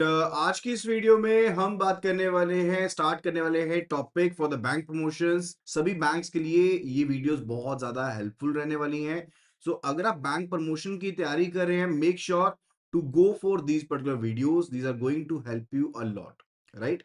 आज की इस वीडियो में हम बात करने वाले हैं स्टार्ट करने वाले हैं topic for the bank promotions. सभी बैंक्स के लिए ये वीडियोस बहुत ज़्यादा हेल्पफुल रहने वाली हैं। सो अगर आप बैंक प्रमोशन की तैयारी कर रहे हैं, make sure to go for these particular videos. These are going to help you a lot, right?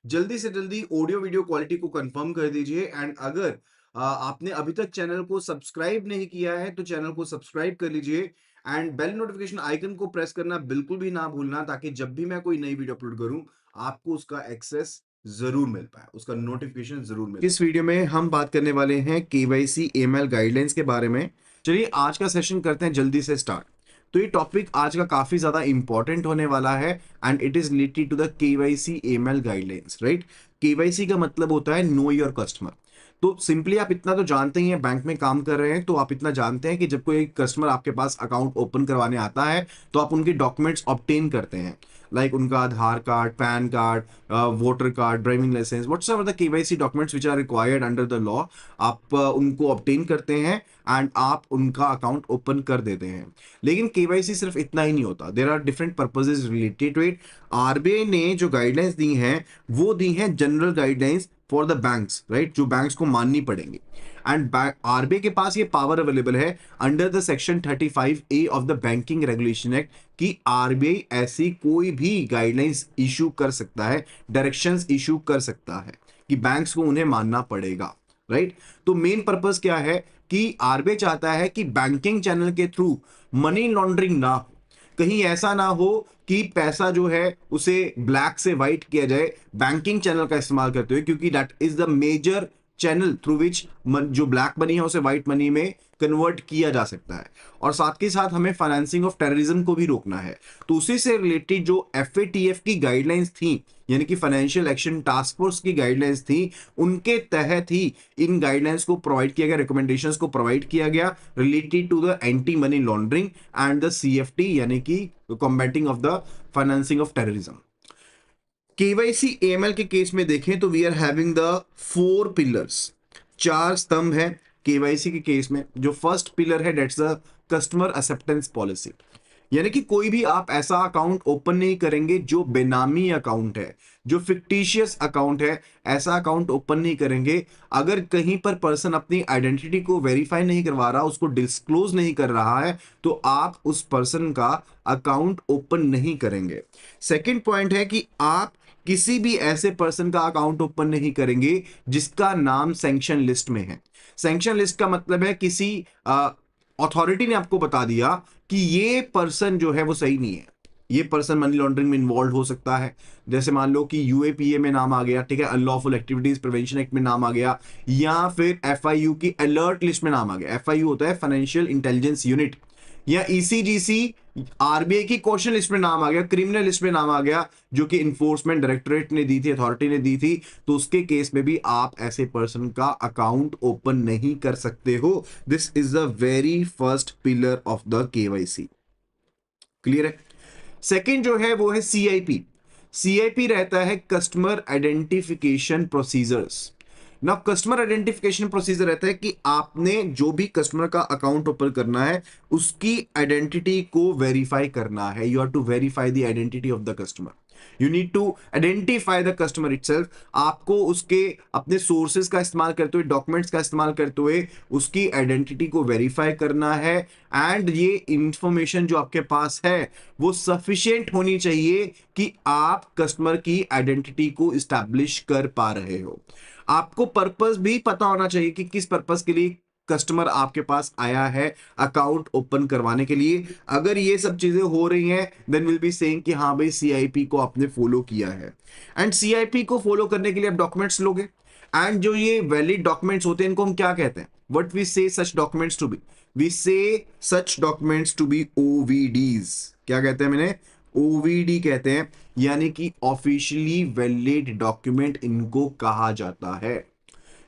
जल्दी से जल्दी ऑडियो वीडियो क्वालिटी को कंफर्म कर दीजिए। एंड अगर आपने अभी तक चैनल को सब्सक्राइब नहीं किया है तो चैनल को सब्सक्राइब कर लीजिए एंड बेल नोटिफिकेशन आइकन को प्रेस करना बिल्कुल भी ना भूलना, ताकि जब भी मैं कोई नई वीडियो अपलोड करूं आपको उसका एक्सेस जरूर मिल पाए, उसका नोटिफिकेशन जरूर मिले। इस वीडियो में हम बात करने वाले हैं केवाईसी एएमएल गाइडलाइंस के बारे में। चलिए आज का सेशन करते हैं जल्दी से स्टार्ट। तो ये टॉपिक आज का काफी ज्यादा इंपॉर्टेंट होने वाला है and it is related to the KYC AML guidelines, right? KYC का मतलब होता है नो योर कस्टमर। तो सिंपली आप इतना तो जानते ही हैं, बैंक में काम कर रहे हैं तो आप इतना जानते हैं कि जब कोई कस्टमर आपके पास अकाउंट ओपन करवाने आता है तो आप उनके डॉक्यूमेंट्स ऑब्टेन करते हैं, लाइक उनका Aadhaar card, PAN card, voter card, driving licence, whatsoever the KYC documents which are required under the law. आप उनको ऑब्टेन करते हैं एंड आप उनका अकाउंट ओपन कर देते हैं। लेकिन केवाईसी सिर्फ इतना ही नहीं होता, there are different purposes related to it. RBI ने जो गाइडलाइंस दी हैं वो दी हैं general guidelines for the banks, right? जो बैंक्स को माननी पड़ेंगी। एंड आरबीआई के पास ये पावर अवेलेबल है under the section 35A of the banking regulation act कि आरबीआई ऐसी कोई भी गाइडलाइंस इशू कर सकता है, डायरेक्शंस इशू कर सकता है कि बैंक्स को उन्हें मानना पड़ेगा, राइट? तो मेन पर्पस क्या है कि आरबीआई चाहता है कि बैंकिंग चैनल के थ्रू मनी लॉन्ड्रिंग ना हो। कहीं ऐसा ना हो कि पैसा जो है उसे ब्लैक से व्हाइट किया जाए बैंकिंग चैनल का इस्तेमाल करते हुए, क्योंकि that is the major channel through which जो ब्लैक मनी है उसे व्हाइट मनी में कन्वर्ट किया जा सकता है। और साथ के साथ हमें फाइनेंसिंग ऑफ टेररिज्म को भी रोकना है। तो उसी से रिलेटेड जो एफएटीएफ की गाइडलाइंस थी, यानी कि फाइनेंशियल एक्शन टास्क फोर्स की गाइडलाइंस थी, उनके तहत ही इन गाइडलाइंस को प्रोवाइड किया गया, रिकमेंडेशंस को प्रोवाइड किया गया related to the anti money laundering and the CFT, यानी कि combating of the financing of terrorism. KYC AML के केस में देखें तो we are having the 4 pillars, 4 स्तंभ है केवाईसी के केस में। जो फर्स्ट पिलर है that's the customer acceptance policy, यानी कि कोई भी आप ऐसा अकाउंट ओपन नहीं करेंगे जो बेनामी अकाउंट है, जो फिक्टिशियस अकाउंट है, ऐसा अकाउंट ओपन नहीं करेंगे। अगर कहीं पर पर्सन अपनी आइडेंटिटी को वेरीफाई नहीं करवा रहा, उसको डिस्क्लोज नहीं कर रहा है, तो आप उस पर्सन का अकाउंट ओपन नहीं करेंगे। सेकंड पॉइंट है कि आप किसी भी ऐसे पर्सन का अकाउंट ओपन नहीं करेंगे जिसका नाम सैंक्शन लिस्ट में है। सैंक्शन लिस्ट का मतलब है किसी अथॉरिटी ने आपको बता दिया कि ये पर्सन जो है वो सही नहीं है, ये पर्सन मनी लॉन्ड्रिंग में इन्वॉल्व हो सकता है। जैसे मान लो कि यूएपीए में नाम आ गया, ठीक है, अनलॉफुल एक्टिविटीज प्रिवेंशन एक्ट में नाम आ गया, या फिर एफआईयू की अलर्ट लिस्ट में नाम आ गया। एफआईयू होता है फाइनेंशियल इंटेलिजेंस यूनिट, या ईसीजीसी आरबीआई की क्वेश्चन लिस्ट में नाम आ गया, क्रिमिनल लिस्ट में नाम आ गया, जो कि इन्फोर्समेंट डायरेक्टरेट ने दी थी, अथॉरिटी ने दी थी। तो उसके केस में भी आप ऐसे पर्सन का अकाउंट ओपन नहीं कर सकते हो। This is the very first pillar of the KYC. Clear है? सेकंड जो है वो है सीआईपी। सीआईपी रहता है कस्टमर आइडेंटिफिकेशन प्रोसीजर्स। ना कस्टमर आइडेंटिफिकेशन प्रोसीजर रहता है कि आपने जो भी कस्टमर का अकाउंट ओपन करना है उसकी आइडेंटिटी को वेरीफाई करना है। You have to verify the identity of the customer, you need to identify the customer itself. आपको उसके अपने सोर्सेज का इस्तेमाल करते हुए, डॉक्यूमेंट्स का इस्तेमाल करते हुए उसकी आइडेंटिटी को वेरीफाई करना है। एंड ये इंफॉर्मेशन जो आपके पास है वो सफिशिएंट होनी चाहिए कि आप कस्टमर की आइडेंटिटी को इस्टेब्लिश कर पा रहे हो। आपको पर्पस भी पता होना चाहिए कि किस पर्पस के लिए कस्टमर आपके पास आया है अकाउंट ओपन करवाने के लिए। अगर ये सब चीजें हो रही हैं देन विल बी सेइंग कि हाँ भाई सीआईपी को आपने फॉलो किया है। एंड सीआईपी को फॉलो करने के लिए आप डॉक्यूमेंट्स लोगे, एंड जो ये वैलिड डॉक्यूमेंट्स होते हैं इनको हम क्या कहते हैं? What we say such documents to B? We say such documents to B ओवीडीज। क्या कहते हैं? मैंने ओवीडी कहते हैं, यानी कि ऑफिशियली वैलिड डॉक्यूमेंट इनको कहा जाता है।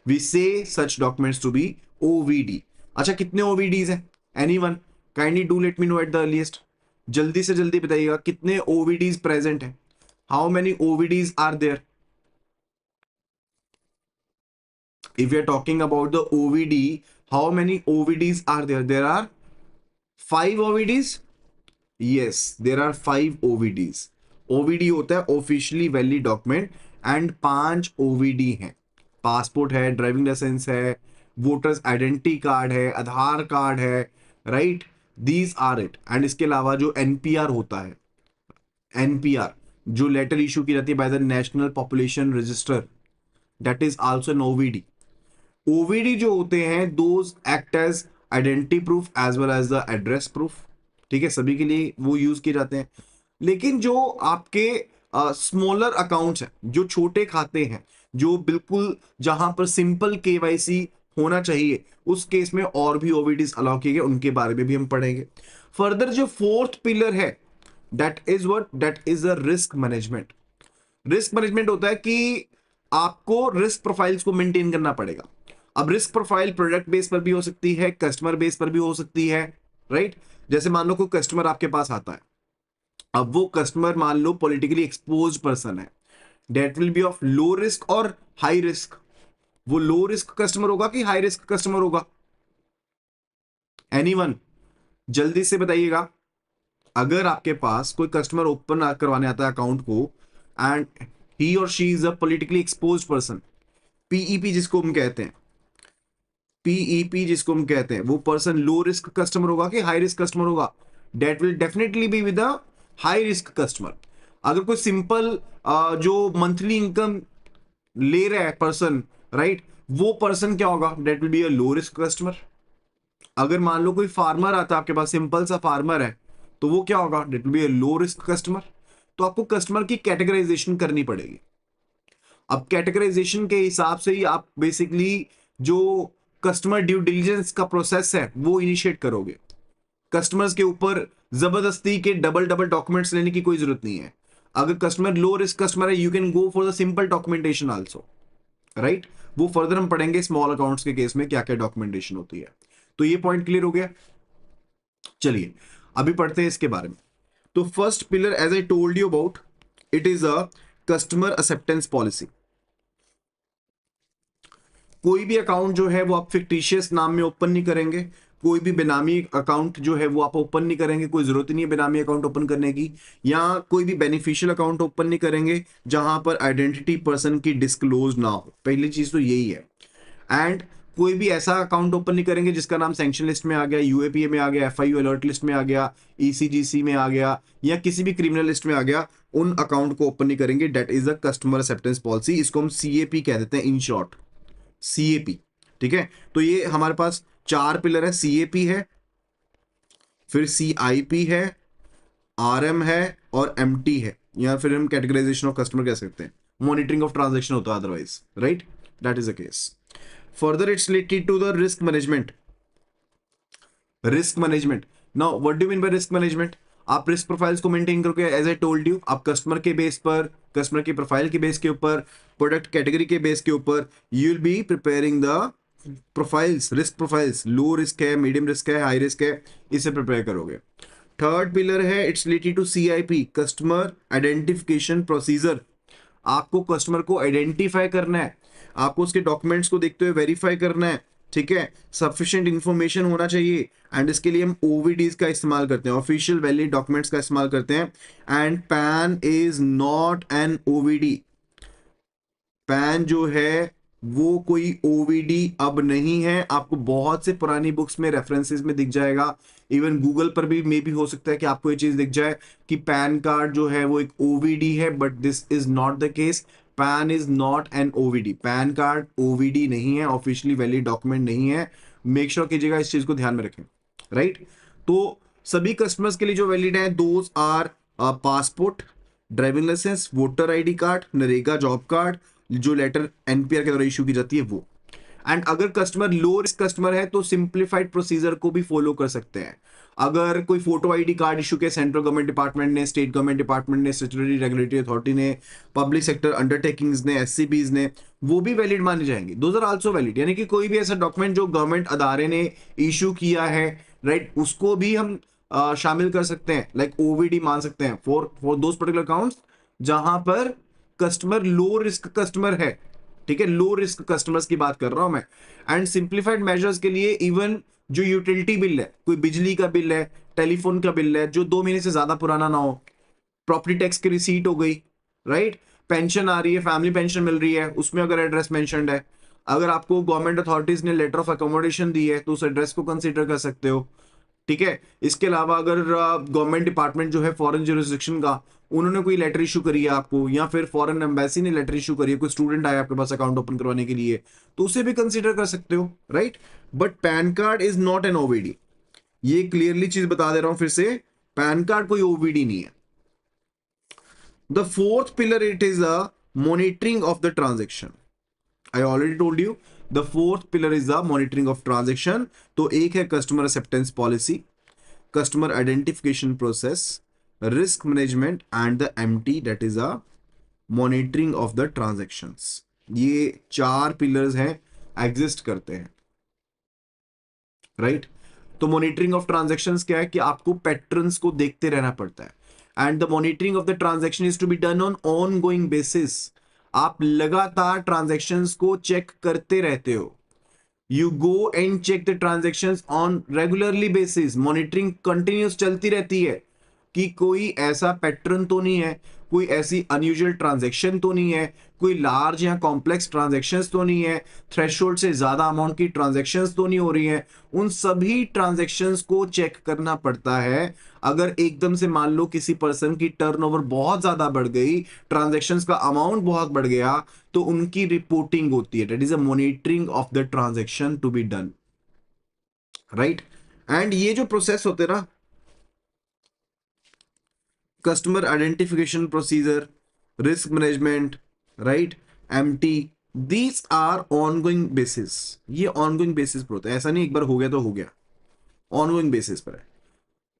We say such documents to be OVD. अच्छा, कितने ओवीडीज हैं? Anyone kindly do let me know at the earliest. जल्दी से जल्दी बताइएगा कितने ओवीडीज प्रेजेंट हैं? How many OVDs are there? If we are talking about the OVD, how many OVDs are there? There are 5 OVDs. Yes, there are 5 OVDs. OVD होता है officially valid document, and 5 OVD हैं। Passport है, driving licence है, voters identity card है, Aadhaar card है, right, these are it. And इसके अलावा जो एनपीआर होता है, एनपीआर जो लेटर इशू की जाती है by the national population register, that is also an OVD. OVD जो होते हैं those act as identity proof as well as the address proof. ठीक है, सभी के लिए वो यूज किए जाते हैं। लेकिन जो आपके स्मॉलर अकाउंट्स हैं, जो छोटे खाते हैं, जो बिल्कुल जहां पर सिंपल केवाईसी होना चाहिए, उस केस में और भी ओवीडीज अलाउ किए गए, उनके बारे में भी हम पढ़ेंगे। फर्दर जो फोर्थ पिलर है, that is a risk management. Risk management होता है कि आपको रिस्क प्रोफाइल्स को मेंटेन करना पड़ेगा। अब रिस्क प्रोफाइल प्रोडक्ट बेस पर भी हो सकती है, कस्टमर बेस पर भी हो सकती है, राइट। जैसे मान लो कोई कस्टमर आपके पास आता है, अब वो कस्टमर मान लो पॉलिटिकली एक्सपोज पर्सन है, that will be of low risk और हाई रिस्क। वो लो रिस्क कस्टमर होगा कि हाई रिस्क कस्टमर होगा? एनीवन, जल्दी से बताइएगा। अगर आपके पास कोई कस्टमर ओपन करवाने आता है अकाउंट को, एंड ही और she is a politically expose person, PEP जिसको हम कहते हैं, पीईपी जिसको हम कहते हैं, वो पर्सन लो रिस्क कस्टमर होगा कि हाई रिस्क कस्टमर होगा? That will definitely be with a high risk customer. अगर कोई सिंपल जो मंथली इनकम ले रहा है पर्सन, राइट, वो पर्सन क्या होगा? That will be a low risk customer. अगर मान लो कोई फार्मर आता है आपके पास, सिंपल सा फार्मर है, तो वो क्या होगा? That will be a low risk customer. तो आपको कस्टमर की कैटेगराइजेशन करनी पड़ेगी। अब कैटेगराइजेशन के हिसाब से ही आप बेसिकली जो कस्टमर ड्यू डिलिजेंस का प्रोसेस है वो इनिशिएट करोगे। कस्टमर्स के ऊपर जबरदस्ती के डबल डबल डॉक्यूमेंट्स लेने की कोई जरूरत नहीं है। अगर कस्टमर लो रिस्क कस्टमर है, you can go for the simple documentation also, right. वो फर्दर हम पढ़ेंगे स्मॉल अकाउंट्स के केस में क्या क्या डॉक्यूमेंटेशन होती है। तो ये पॉइंट क्लियर हो गया। चलिए अभी पढ़ते हैं इसके बारे में। तो first pillar, as I told you about, it is a customer acceptance policy. कोई भी अकाउंट जो है वो आप फिक्टिशियस नाम में ओपन नहीं करेंगे। कोई भी बेनामी अकाउंट जो है वो आप ओपन नहीं करेंगे, कोई जरूरत नहीं है बेनामी अकाउंट ओपन करने की। या कोई भी बेनिफिशियल अकाउंट ओपन नहीं करेंगे जहां पर आइडेंटिटी पर्सन की डिस्क्लोज ना हो। पहली चीज तो यही है। एंड कोई भी ऐसा अकाउंट ओपन नहीं करेंगे जिसका नाम सैंक्शन लिस्ट में आ गया, यूएपीए में आ गया, एफआईयू अलर्ट लिस्ट में आ गया, ईसीजीसी में आ गया, या किसी भी क्रिमिनल लिस्ट में आ गया। उन अकाउंट को ओपन नहीं करेंगे। That is a customer acceptance policy. इसको हम सीएपी कह देते हैं इन शॉर्ट, सीएपी। ठीक है, तो ये हमारे पास 4 पिलर है। सीएपी है, फिर सीआईपी है, आरएम है, और एमटी है, या फिर हम कैटेगराइजेशन ऑफ कस्टमर कह सकते हैं। मॉनिटरिंग ऑफ ट्रांजैक्शन होता है otherwise, right, that is the case. Further it's related to the risk management. Risk management, now what do mean by risk management? आप रिस्क प्रोफाइल्स को मेंटेन करोगे, एज I told यू, आप कस्टमर के base पर, कस्टमर की प्रोफाइल के बेस के ऊपर, प्रोडक्ट कैटेगरी के बेस के ऊपर, you will be preparing the profiles, risk profiles. Low risk है, मीडियम रिस्क है, हाई रिस्क है, इसे प्रिपेयर करोगे। थर्ड पिलर है, it's related to CIP, customer identification procedure. आपको कस्टमर को आइडेंटिफाई करना है, आपको उसके डॉक्यूमेंट्स को देखते हुए वेरीफाई करना है। ठीक है, सफिशिएंट इंफॉर्मेशन होना चाहिए, एंड इसके लिए हम ओवीडीज का इस्तेमाल करते हैं, ऑफिशियल वैलिड डॉक्यूमेंट्स का इस्तेमाल करते हैं। And PAN is not an OVD. PAN जो है वो कोई ओवीडी अब नहीं है। आपको बहुत से पुरानी बुक्स में रेफरेंसेस में दिख जाएगा, इवन गूगल पर भी मे भी हो सकता है कि आपको ये चीज दिख जाए कि पैन कार्ड जो है वो एक ओवीडी है, but this is not the case. PAN is not an OVD. PAN card OVD नहीं है, ऑफिशियली वैलिड डॉक्यूमेंट नहीं है। मेक श्योर कीजिएगा, इस चीज को ध्यान में रखें, राइट। तो सभी कस्टमर्स के लिए जो वैलिड है, those are passport, driving licence, voter ID card, NREGA job card, जो लेटर एनपीआर के द्वारा इशू की जाती है वो। एंड अगर कस्टमर लो रिस्क कस्टमर है तो सिंप्लीफाइड प्रोसीजर को भी फॉलो कर सकते हैं। अगर कोई फोटो आईडी कार्ड इशू के सेंट्रल गवर्नमेंट डिपार्टमेंट ने, स्टेट गवर्नमेंट डिपार्टमेंट ने, स्टेटरी रेगुलेटरी अथॉरिटी ने, पब्लिक सेक्टर अंडरटेकिंग्स ने, एससीबीज ने, वो भी वैलिड माने जाएंगे। Those are also valid. यानी कि कोई भी ऐसा डॉक्यूमेंट जो गवर्नमेंट अदारे ने इशू किया है, राइट, उसको भी हम शामिल कर सकते हैं, लाइक ओवीडी मान सकते हैं फॉर दोज पर्टिकुलर अकाउंट्स जहां पर कस्टमर लो रिस्क कस्टमर है। ठीक है, लो रिस्क कस्टमर्स की बात कर रहा हूं मैं। एंड सिंप्लीफाइड मेजर्स के लिए इवन जो यूटिलिटी बिल है, कोई बिजली का बिल है, टेलीफोन का बिल है, जो 2 महीने से ज्यादा पुराना ना हो, प्रॉपर्टी टैक्स की रिसीट हो गई, राइट, पेंशन आ रही है, फैमिली पेंशन मिल रही है, उसमें अगर एड्रेस मेंशन्ड है, अगर आपको गवर्नमेंट अथॉरिटीज ने लेटर ऑफ अकोमोडेशन दी है तो उस एड्रेस को कंसीडर कर सकते हो, ठीक है। इसके अलावा अगर गवर्नमेंट डिपार्टमेंट जो है फॉरेन ज्यूरिसडिक्शन का, उन्होंने कोई लेटर इशू करी है आपको, या फिर फॉरेन एम्बेसी ने लेटर इशू करी है, कोई स्टूडेंट आया आपके पास अकाउंट ओपन करवाने के लिए, तो उसे भी कंसीडर कर सकते हो, right. But PAN card is not an OVD, ये क्लियरली चीज बता दे रहा हूं फिर से, पैन कार्ड कोई ओवीडी नहीं है। The fourth pillar it is a monitoring of the transaction. I already told you the fourth pillar is the monitoring of transaction. तो एक है customer acceptance policy, customer identification process, risk management and the MT, that is a monitoring of the transactions. ये चार pillars हैं, exist करते हैं, right. तो monitoring of transactions क्या है कि आपको पैटर्न्स को देखते रहना पड़ता है, and the monitoring of the transaction is to be done on on going basis. आप लगातार ट्रांजेक्शंस को चेक करते रहते हो, you go and check the transactions on regularly basis. Monitoring continuous चलती रहती है कि कोई ऐसा पैटर्न तो नहीं है, कोई ऐसी अनयूजुअल ट्रांजैक्शन तो नहीं है, कोई लार्ज या कॉम्प्लेक्स ट्रांजैक्शंस तो नहीं है, थ्रेशोल्ड से ज्यादा अमाउंट की ट्रांजैक्शंस तो नहीं हो रही हैं। उन सभी ट्रांजैक्शंस को चेक करना पड़ता है। अगर एकदम से मान लो किसी पर्सन की टर्नओवर बहुत ज्यादा बढ़ गई, ट्रांजैक्शंस का अमाउंट बहुत बढ़ गया, तो उनकी रिपोर्टिंग होती है, that is a monitoring of the transaction to be done, right. And ये जो प्रोसेस होते हैं ना, customer identification procedure, risk management, right, MT, these are ongoing basis. ये ऑनगोइंग बेसिस पर होता है, ऐसा नहीं एक बार हो गया तो हो गया, ऑनगोइंग बेसिस पर है।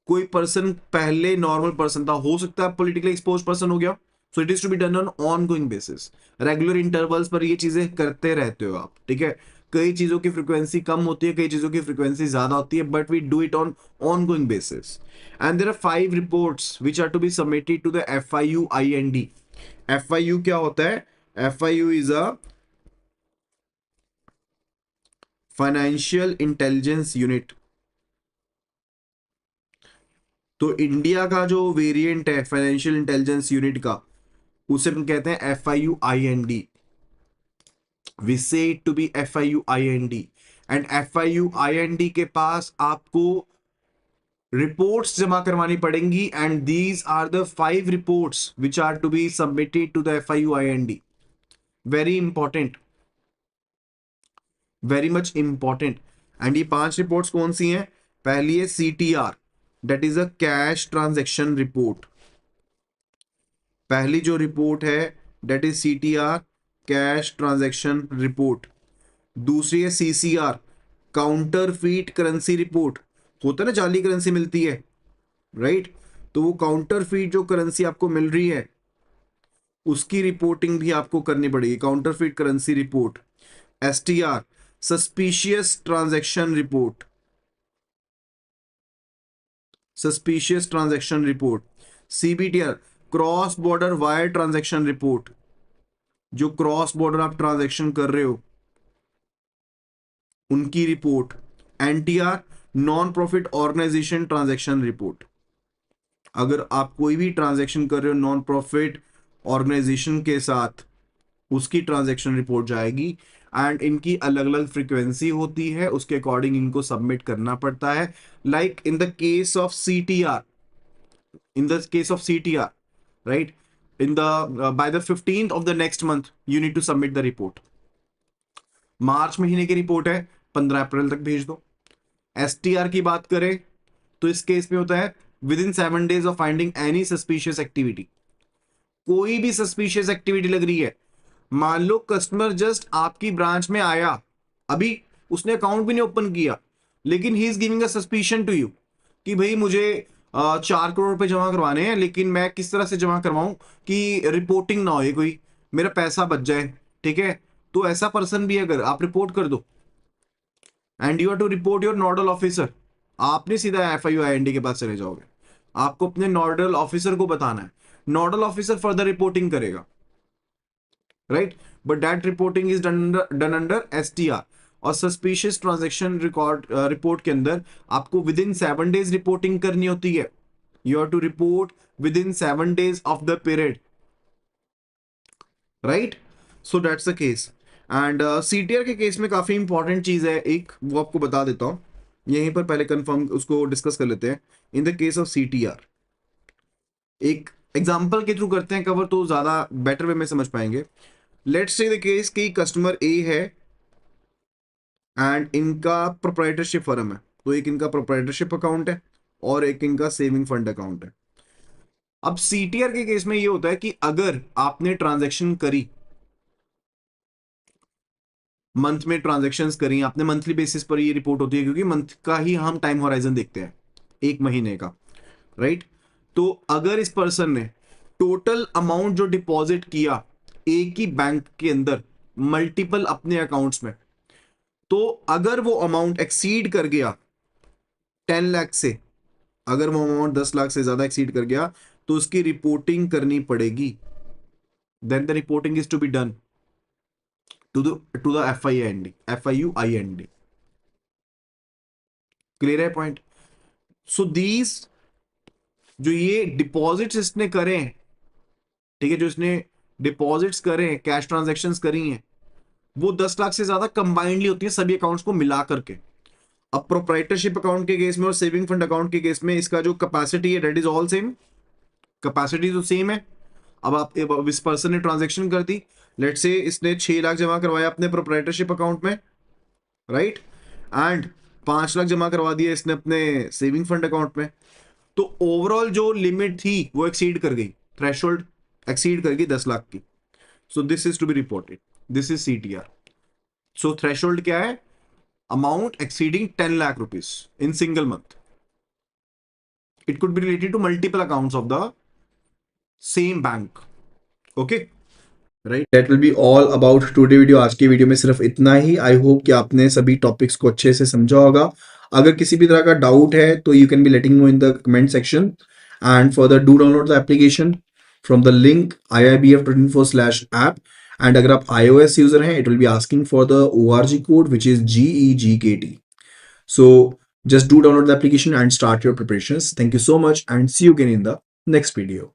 कोई पर्सन पहले नॉर्मल पर्सन था, हो सकता है पॉलिटिकली एक्सपोज पर्सन हो गया, so it is to be done on ongoing basis. Regular intervals पर ये चीजें करते रहते हो आप, ठीक है। कई चीजों की फ्रीक्वेंसी कम होती है, कई चीजों की फ्रीक्वेंसी ज्यादा होती है, but we do it on ongoing basis. And there are 5 reports which are to be submitted to the FIU IND. FIU क्या होता है? FIU is a Financial Intelligence Unit. तो इंडिया का जो वेरिएंट है फाइनेंशियल इंटेलिजेंस यूनिट का, उसे हम कहते हैं FIU IND. We say it to be FIU IND. And FIU IND के पास आपको रिपोर्ट्स जमा करवानी पड़ेंगी, and these are the 5 reports which are to be submitted to the FIU IND. Very important, very much important. And ये 5 reports कौन सी हैं? पहली है CTR, that is a cash transaction report. पहली जो रिपोर्ट है that is CTR, cash transaction report. दूसरी है CCR, काउंटरफीट करेंसी रिपोर्ट। होता है ना, जाली करेंसी मिलती है, राइट, तो वो काउंटरफीट जो करेंसी आपको मिल रही है उसकी रिपोर्टिंग भी आपको करनी पड़ेगी, counterfeit currency report. STR, suspicious transaction report, suspicious transaction report. CBTR, cross border wire transaction report, जो क्रॉस बॉर्डर आप ट्रांजैक्शन कर रहे हो उनकी report. NTR, non profit organisation transaction report. अगर आप कोई भी ट्रांजैक्शन कर रहे हो नॉन प्रॉफिट ऑर्गेनाइजेशन के साथ, उसकी ट्रांजैक्शन रिपोर्ट जाएगी। एंड इनकी अलग अलग फ्रीक्वेंसी होती है, उसके अकॉर्डिंग इनको सबमिट करना पड़ता है। Like in the case of CTR, in the case of CTR, right, in the by the 15th of the next month you need to submit the report. मार्च महीने की रिपोर्ट है, 15 अप्रैल तक भेज दो। STR की बात करें तो इस केस में होता है with in 7 days of finding any suspicious activity. कोई भी सस्पिशियस एक्टिविटी लग रही है, मान लो कस्टमर जस्ट आपकी ब्रांच में आया, अभी उसने अकाउंट भी नहीं ओपन किया, लेकिन he is giving a suspicion to you कि भाई मुझे 4 करोड़ रुपए जमा करवाने हैं, लेकिन मैं किस तरह से जमा करवाऊं कि रिपोर्टिंग ना हो, कोई मेरा पैसा बच जाए, ठीक है। तो ऐसा पर्सन भी अगर आप रिपोर्ट कर दो, and you are to report your nodal officer. आपने सीधा FIU IND के पास चले जाओगे, आपको अपने नोडल ऑफिसर को बताना है, नोडल ऑफिसर फर्दर रिपोर्टिंग करेगा, right, but that reporting is done under STR। और सस्पिशियस ट्रांजैक्शन रिकॉर्ड रिपोर्ट के अंदर आपको विद इन 7 days रिपोर्टिंग करनी होती है। You have to report within 7 days of the period, right? So that's the case. And CTR के case में काफी इंपॉर्टेंट चीज है एक, वो आपको बता देता हूँ यहीं पर, पहले कंफर्म उसको डिस्कस कर लेते हैं. In the case of CTR एक एग्जांपल के थ्रू करते हैं कवर, तो ज्यादा बेटर वे में समझ पाएंगे. लेट्स से द केस कि कस्टमर ए है एंड इनका प्रोप्राइटरशिप फर्म है. तो एक इनका प्रोप्राइटरशिप अकाउंट है और एक इनका सेविंग फंड अकाउंट है. अब सीटीआर के केस में ये होता है कि अगर आपने ट्रांजैक्शन करी, मंथ में ट्रांजैक्शंस करी आपने, मंथली बेसिस पर ये रिपोर्ट होती है क्योंकि मंथ का ही हम टाइम होराइजन देखते हैं, एक महीने का, राइट? तो अगर इस पर्सन ने टोटल अमाउंट जो डिपॉजिट किया एक ही बैंक के अंदर मल्टीपल अपने अकाउंट्स में, तो अगर वो अमाउंट एक्सीड कर गया 10 लाख से, अगर वो अमाउंट 10 लाख से ज्यादा एक्सीड कर गया, तो उसकी रिपोर्टिंग करनी पड़ेगी. Then the reporting is to be done to the FIUIND. Clear है पॉइंट? सो दीज जो ये डिपॉजिट्स इसने करे हैं, ठीक है, जो इसने डिपॉजिट्स करे हैं, कैश ट्रांजैक्शंस करी हैं, वो 10 लाख से ज्यादा कंबाइंडली होती है सभी अकाउंट्स को मिला करके. अब प्रोप्राइटरशिप अकाउंट के केस में और सेविंग फंड अकाउंट के केस में इसका जो कैपेसिटी है that is all same, capacity तो सेम है. अब इस पर्सन ने ट्रांजैक्शन कर दी, लेट से इसने 6 लाख जमा करवाया अपने प्रोप्राइटरशिप अकाउंट में, राइट? एंड 5 लाख जमा करवा दिया इसने अपने सेविंग फंड अकाउंट में. तो ओवरऑल जो लिमिट थी वो एक्सीड कर गई, थ्रेशोल्ड एक्सीड कर गई 10 लाख की. So this is to be reported, this is CTR. So threshold क्या है? Amount exceeding 10 lakh rupees in single month. It could be related to multiple accounts of the same bank. Okay, right? That will be all about today video. आज की video में सिर्फ इतना ही. I hope कि आपने सभी टॉपिक्स को अच्छे से समझा होगा. अगर किसी भी तरह का डाउट है तो you can be letting no in the comment section. And further do download the application from the link IIBF24/app. And अगर आप iOS यूजर हैं, it will be asking for the ORG code which is GEGKT. So just do download the application and start your preparations. Thank you so much and see you again in the next video.